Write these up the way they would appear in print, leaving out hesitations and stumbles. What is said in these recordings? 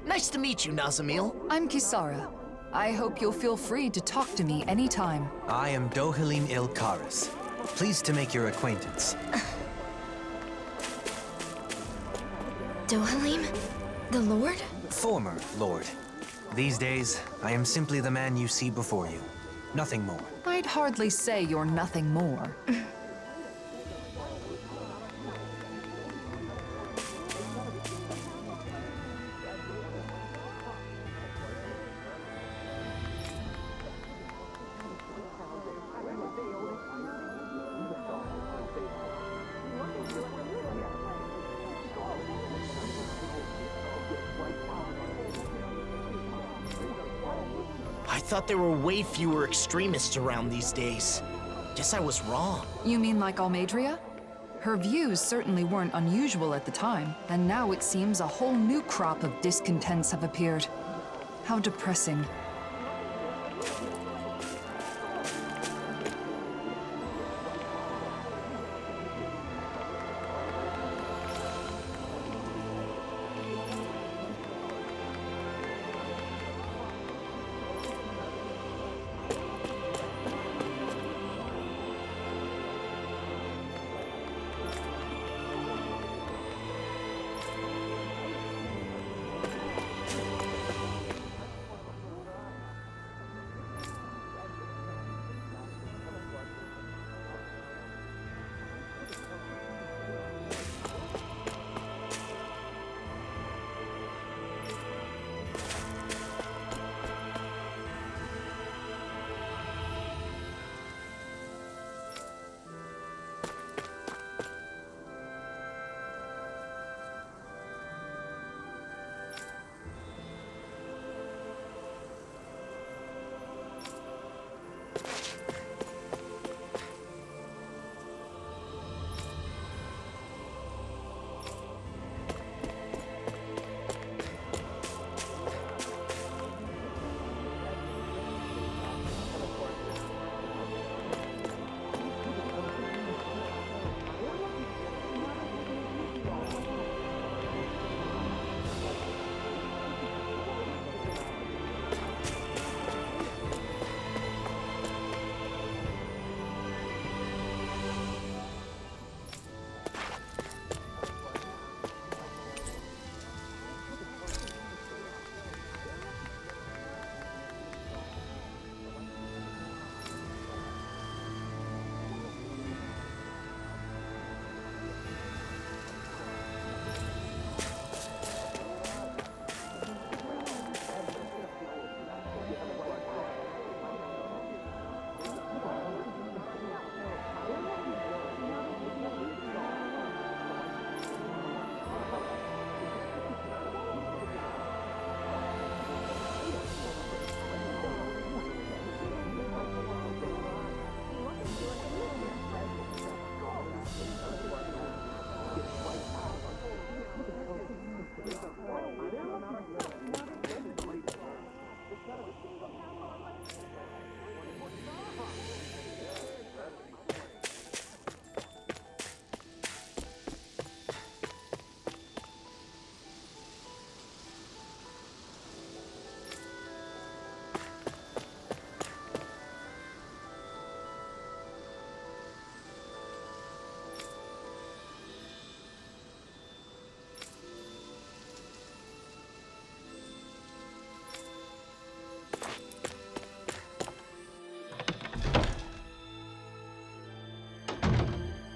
Nice to meet you, Nazamil. I'm Kisara. I hope you'll feel free to talk to me anytime. I am Dohalim Ilkaris. Pleased to make your acquaintance. Dohalim? The Lord? Former Lord. These days, I am simply the man you see before you. Nothing more. I'd hardly say you're nothing more. I thought there were way fewer extremists around these days. Guess I was wrong. You mean like Almadria? Her views certainly weren't unusual at the time, and now it seems a whole new crop of discontents have appeared. How depressing.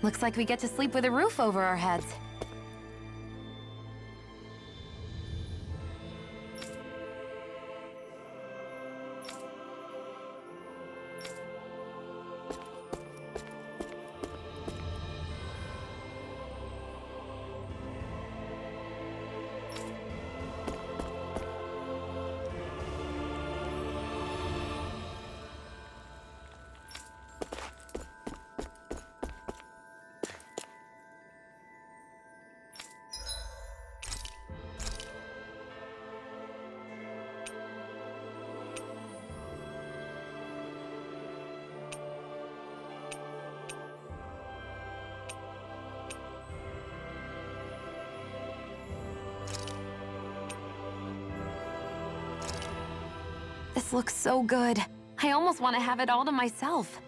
Looks like we get to sleep with a roof over our heads. This looks so good. I almost want to have it all to myself.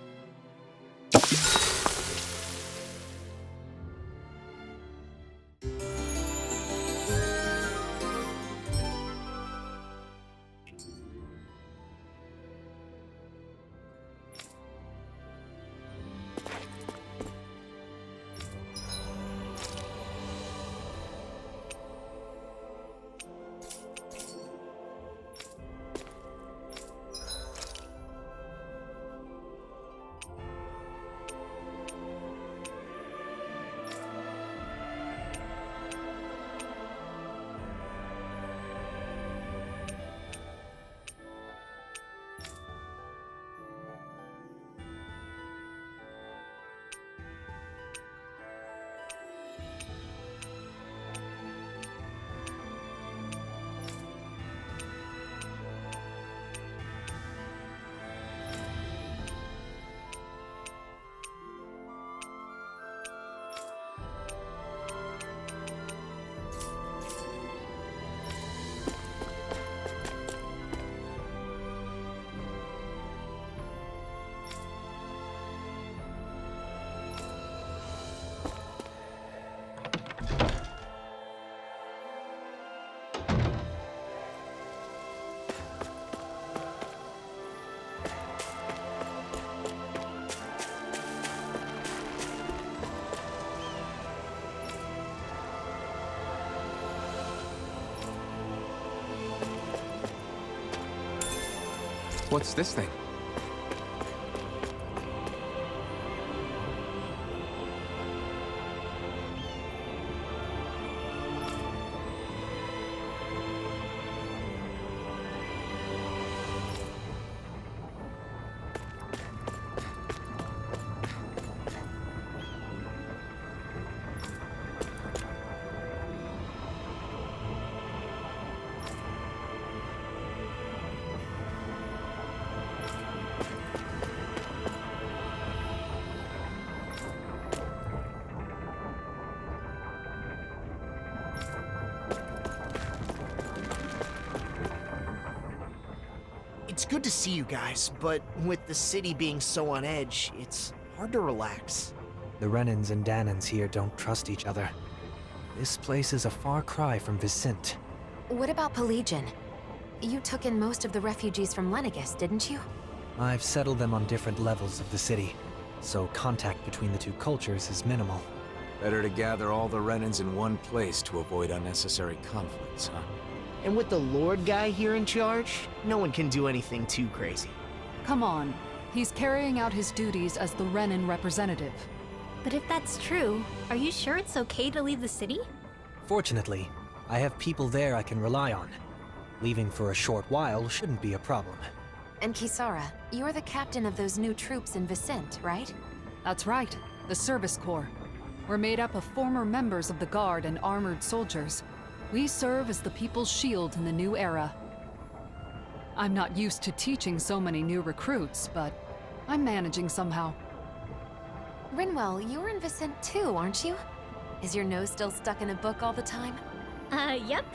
What's this thing? It's good to see you guys, but with the city being so on edge, it's hard to relax. The Renans and Danans here don't trust each other. This place is a far cry from Vicent. What about Pelagian? You took in most of the refugees from Lenegis, didn't you? I've settled them on different levels of the city, so contact between the two cultures is minimal. Better to gather all the Renans in one place to avoid unnecessary conflicts, huh? And with the Lord guy here in charge, no one can do anything too crazy. Come on. He's carrying out his duties as the Renan representative. But if that's true, are you sure it's okay to leave the city? Fortunately, I have people there I can rely on. Leaving for a short while shouldn't be a problem. And Kisara, you're the captain of those new troops in Vicent, right? That's right, the Service Corps. We're made up of former members of the Guard and armored soldiers. We serve as the people's shield in the new era. I'm not used to teaching so many new recruits, but I'm managing somehow. Rinwell, you're in Vicent too, aren't you? Is your nose still stuck in a book all the time? Yep.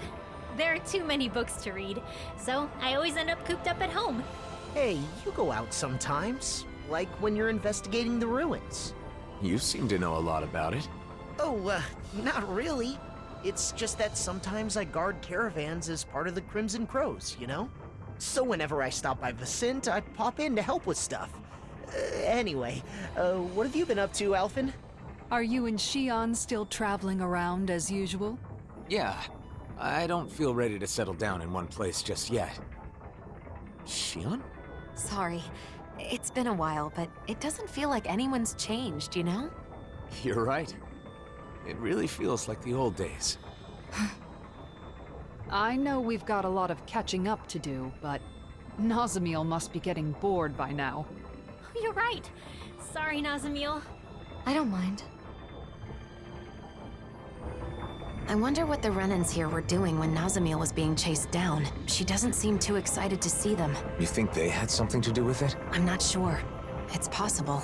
There are too many books to read, so I always end up cooped up at home. Hey, you go out sometimes, like when you're investigating the ruins. You seem to know a lot about it. Oh, not really. It's just that sometimes I guard caravans as part of the Crimson Crows, you know? So whenever I stop by Vicent, I pop in to help with stuff. Anyway, what have you been up to, Alphen? Are you and Shion still traveling around as usual? Yeah, I don't feel ready to settle down in one place just yet. Shion? Sorry. It's been a while, but it doesn't feel like anyone's changed, you know? You're right. It really feels like the old days. I know we've got a lot of catching up to do, but Nazamiel must be getting bored by now. You're right. Sorry, Nazamiel. I don't mind. I wonder what the Renans here were doing when Nazamiel was being chased down. She doesn't seem too excited to see them. You think they had something to do with it? I'm not sure. It's possible.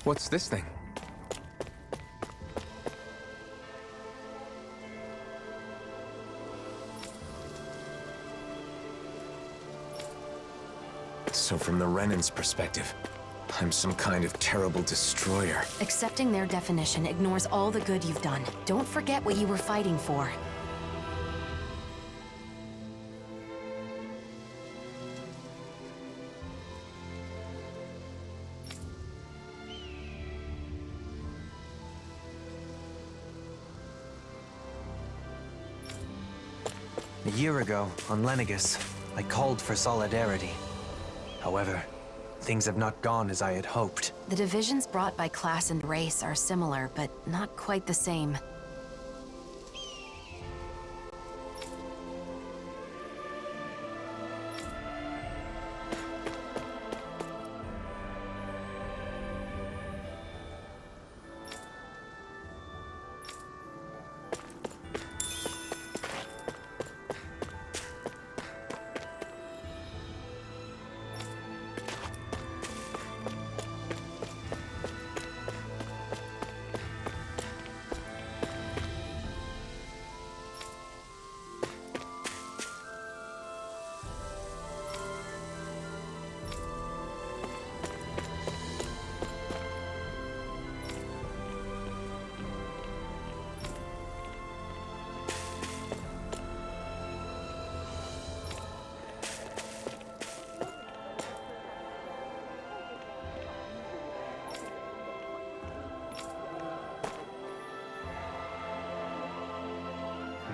What's this thing? So from the Renan's perspective, I'm some kind of terrible destroyer. Accepting their definition ignores all the good you've done. Don't forget what you were fighting for. A year ago, on Lenegus, I called for solidarity. However, things have not gone as I had hoped. The divisions brought by class and race are similar, but not quite the same.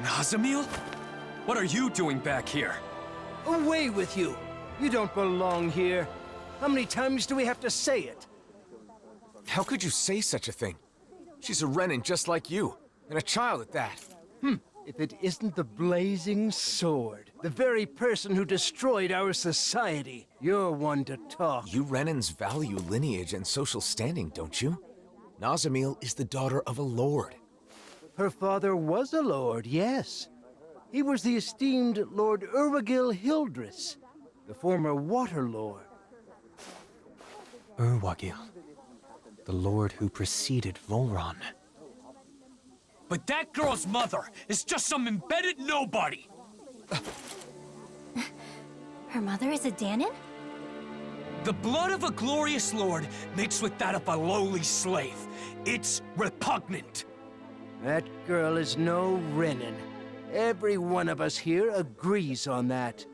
Nazamil? What are you doing back here? Away with you! You don't belong here. How many times do we have to say it? How could you say such a thing? She's a Renan just like you, and a child at that. If it isn't the blazing sword, the very person who destroyed our society, you're one to talk. You Renans value lineage and social standing, don't you? Nazamil is the daughter of a lord. Her father was a lord, yes. He was the esteemed Lord Urwagil Hildress, the former Water Lord. Urwagil, the lord who preceded Volron. But that girl's mother is just some embedded nobody! Her mother is a Danon? The blood of a glorious lord mixed with that of a lowly slave. It's repugnant. That girl is no Renan. Every one of us here agrees on that.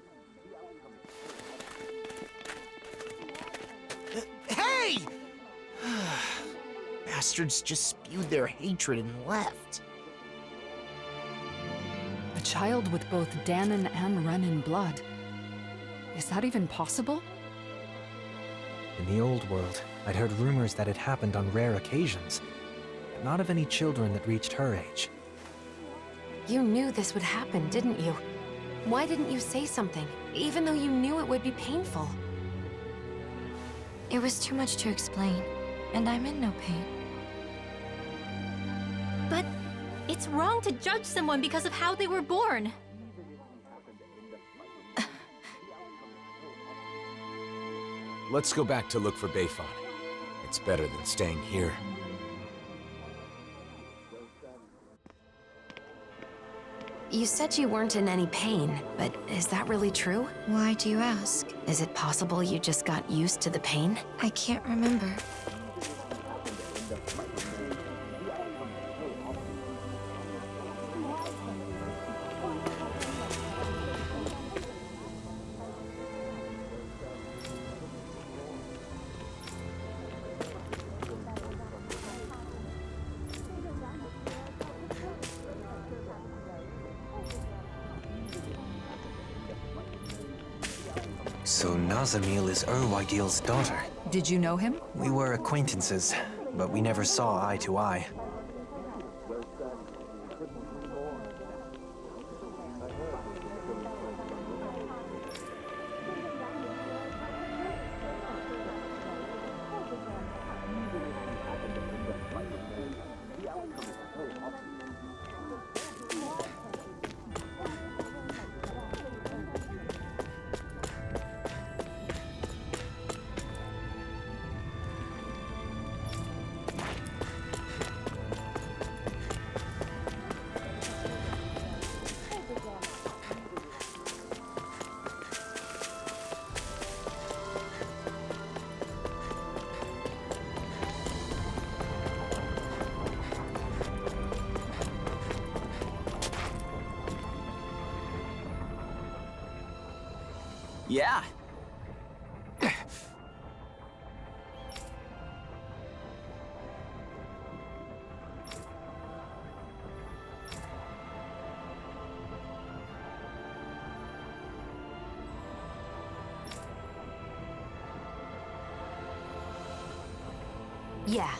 Hey! Bastards just spewed their hatred and left. A child with both Danon and Renan blood. Is that even possible? In the old world, I'd heard rumors that it happened on rare occasions, but not of any children that reached her age. You knew this would happen, didn't you? Why didn't you say something, even though you knew it would be painful? It was too much to explain, and I'm in no pain. But it's wrong to judge someone because of how they were born. Let's go back to look for Bayfon. It's better than staying here. You said you weren't in any pain, but is that really true? Why do you ask? Is it possible you just got used to the pain? I can't remember. So Nazamil is Urwagil's daughter. Did you know him? We were acquaintances, but we never saw eye to eye. Yeah. Yeah.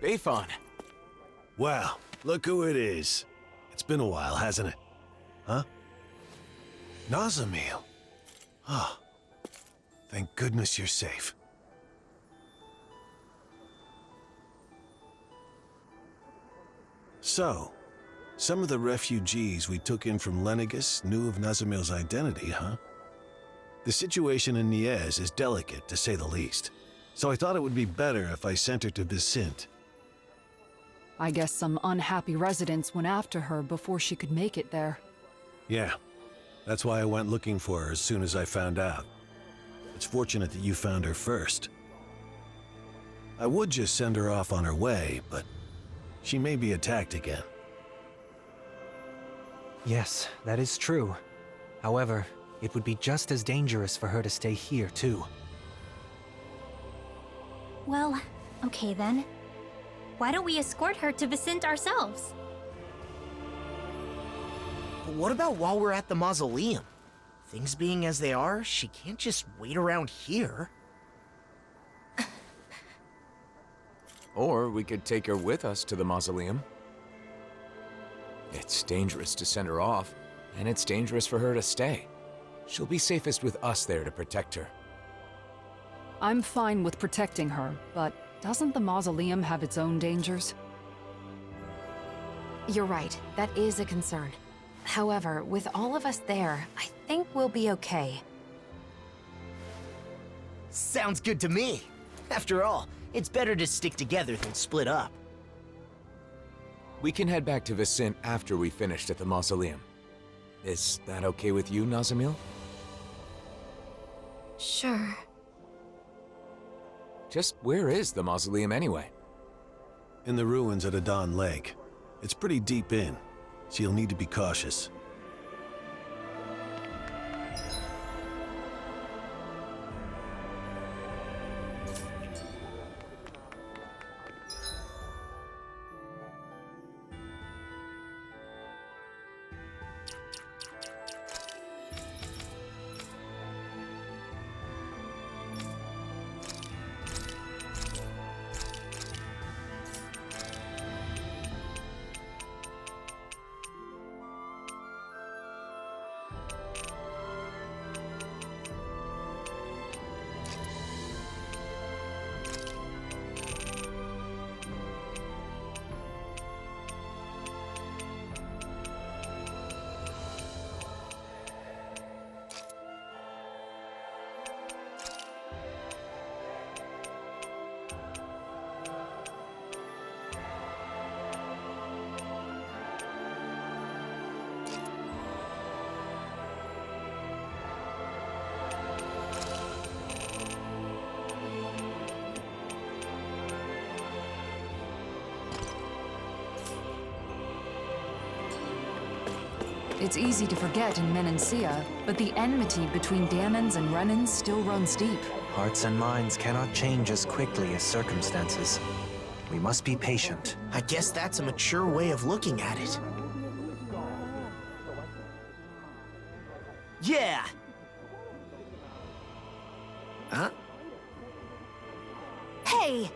Bayfon. Wow, look who it is. It's been a while, hasn't it? Huh? Nazamil. Ah, thank goodness you're safe. So, some of the refugees we took in from Lenegus knew of Nazamil's identity, huh? The situation in Niez is delicate, to say the least. So I thought it would be better if I sent her to Vicente. I guess some unhappy residents went after her before she could make it there. Yeah, that's why I went looking for her as soon as I found out. It's fortunate that you found her first. I would just send her off on her way, but she may be attacked again. Yes, that is true. However, it would be just as dangerous for her to stay here, too. Well, okay then. Why don't we escort her to Vicente ourselves? But what about while we're at the mausoleum? Things being as they are, she can't just wait around here. Or we could take her with us to the mausoleum. It's dangerous to send her off, and it's dangerous for her to stay. She'll be safest with us there to protect her. I'm fine with protecting her, but doesn't the mausoleum have its own dangers? You're right. That is a concern. However, with all of us there, I think we'll be okay. Sounds good to me. After all, it's better to stick together than split up. We can head back to Vicente after we finished at the mausoleum. Is that okay with you, Nazamil? Sure. Just where is the mausoleum anyway? In the ruins at Adon Lake. It's pretty deep in, so you'll need to be cautious. It's easy to forget in Menancia, but the enmity between Daemons and Renans still runs deep. Hearts and minds cannot change as quickly as circumstances. We must be patient. I guess that's a mature way of looking at it. Yeah! Huh? Hey!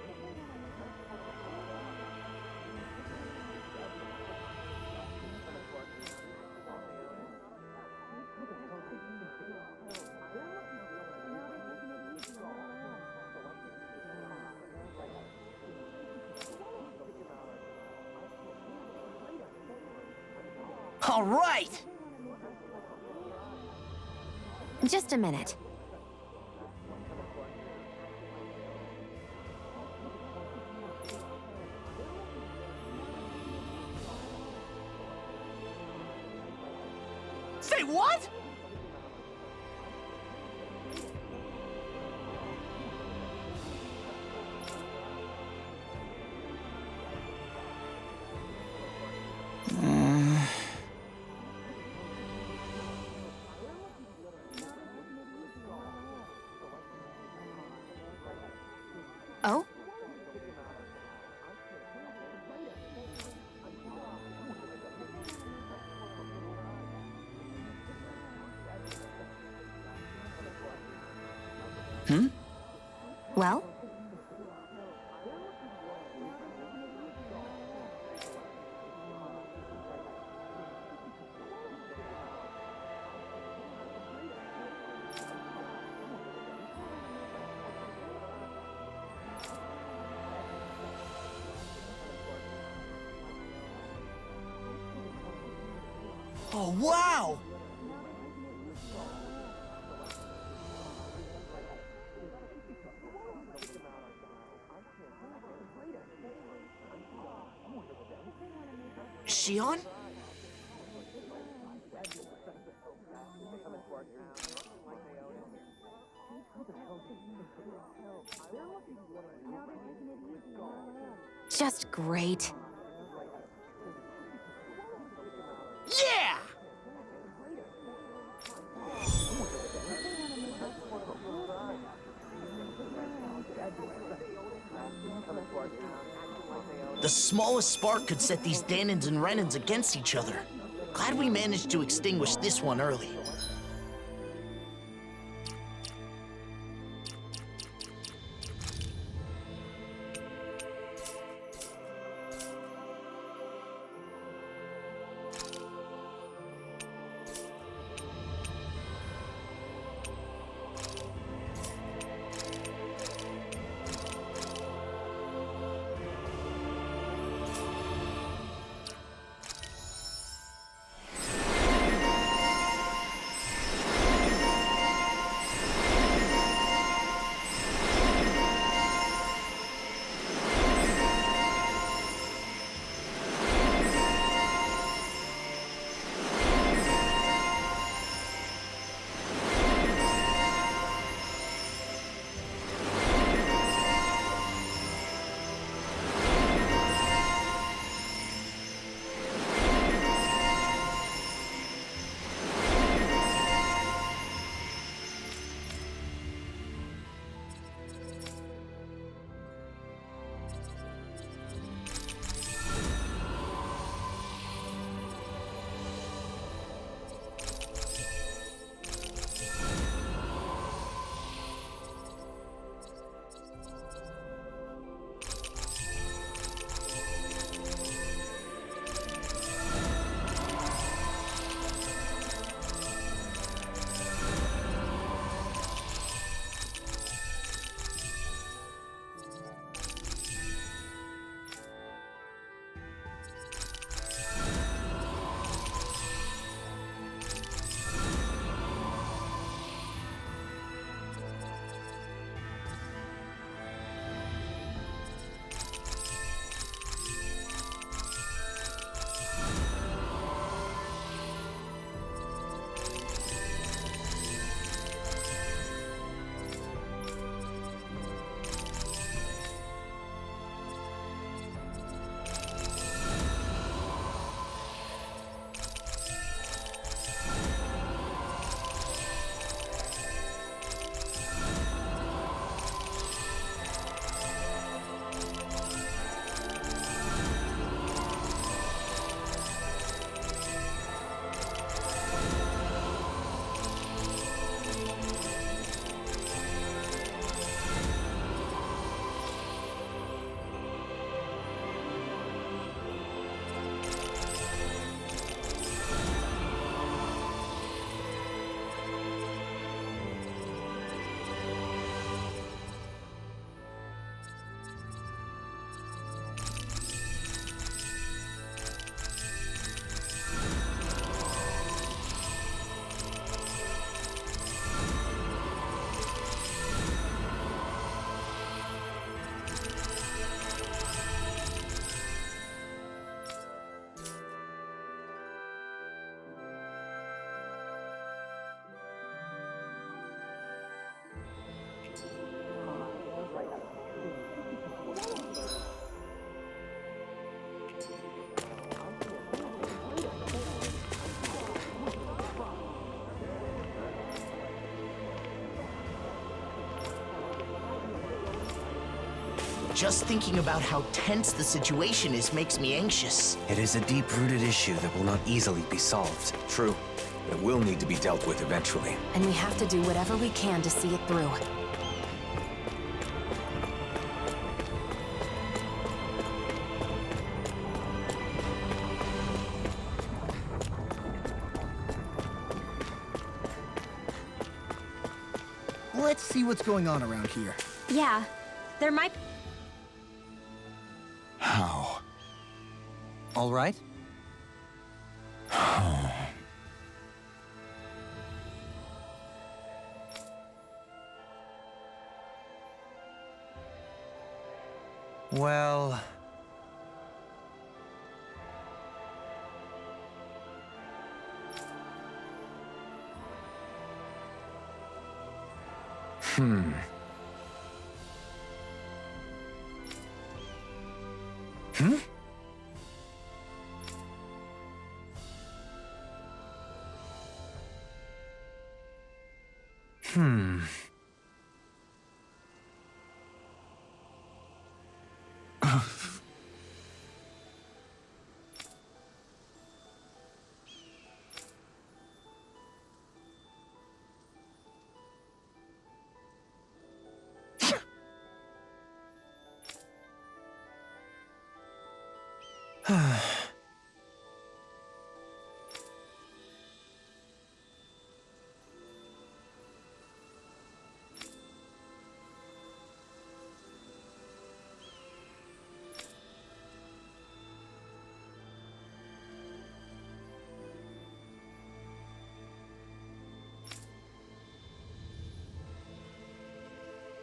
All right! Just a minute. Say what? Oh? Well? Oh, wow! Shion? Just great. Yeah! The smallest spark could set these Daemons and Renans against each other. Glad we managed to extinguish this one early. Just thinking about how tense the situation is makes me anxious. It is a deep-rooted issue that will not easily be solved. True. But it will need to be dealt with eventually. And we have to do whatever we can to see it through. Let's see what's going on around here. Yeah, there might. How? All right? Well... Hmm. Hmm? Hmm.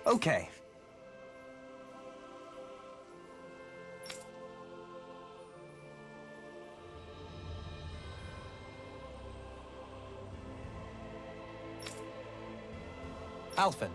Okay. Alphen.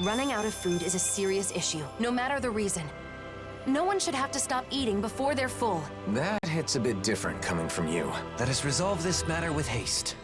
Running out of food is a serious issue, no matter the reason. No one should have to stop eating before they're full. That hits a bit different coming from you. Let us resolve this matter with haste.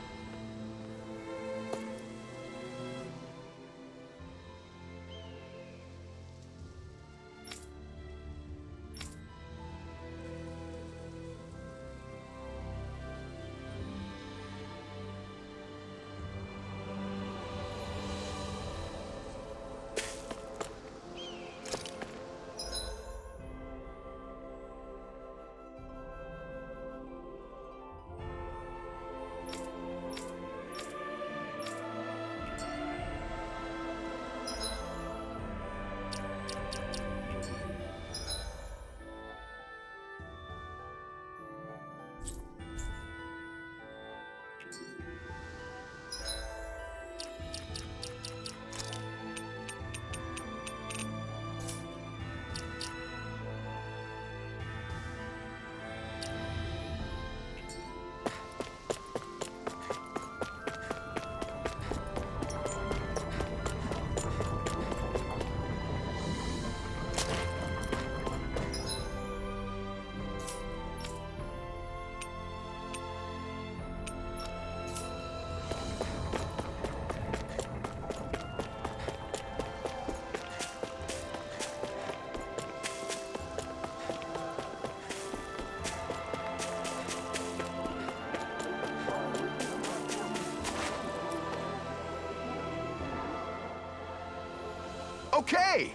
Okay!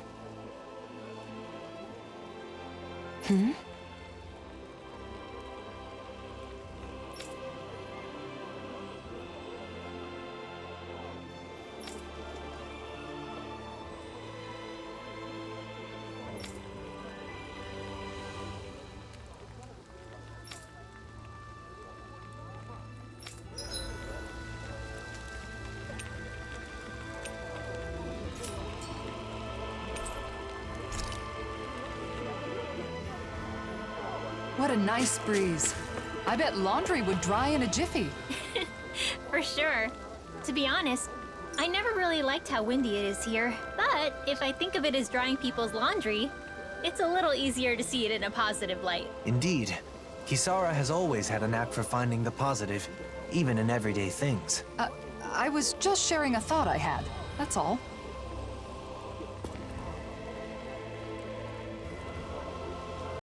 Hmm? What a nice breeze. I bet laundry would dry in a jiffy. For sure. To be honest, I never really liked how windy it is here, but if I think of it as drying people's laundry, it's a little easier to see it in a positive light. Indeed. Kisara has always had a knack for finding the positive, even in everyday things. I was just sharing a thought I had. That's all.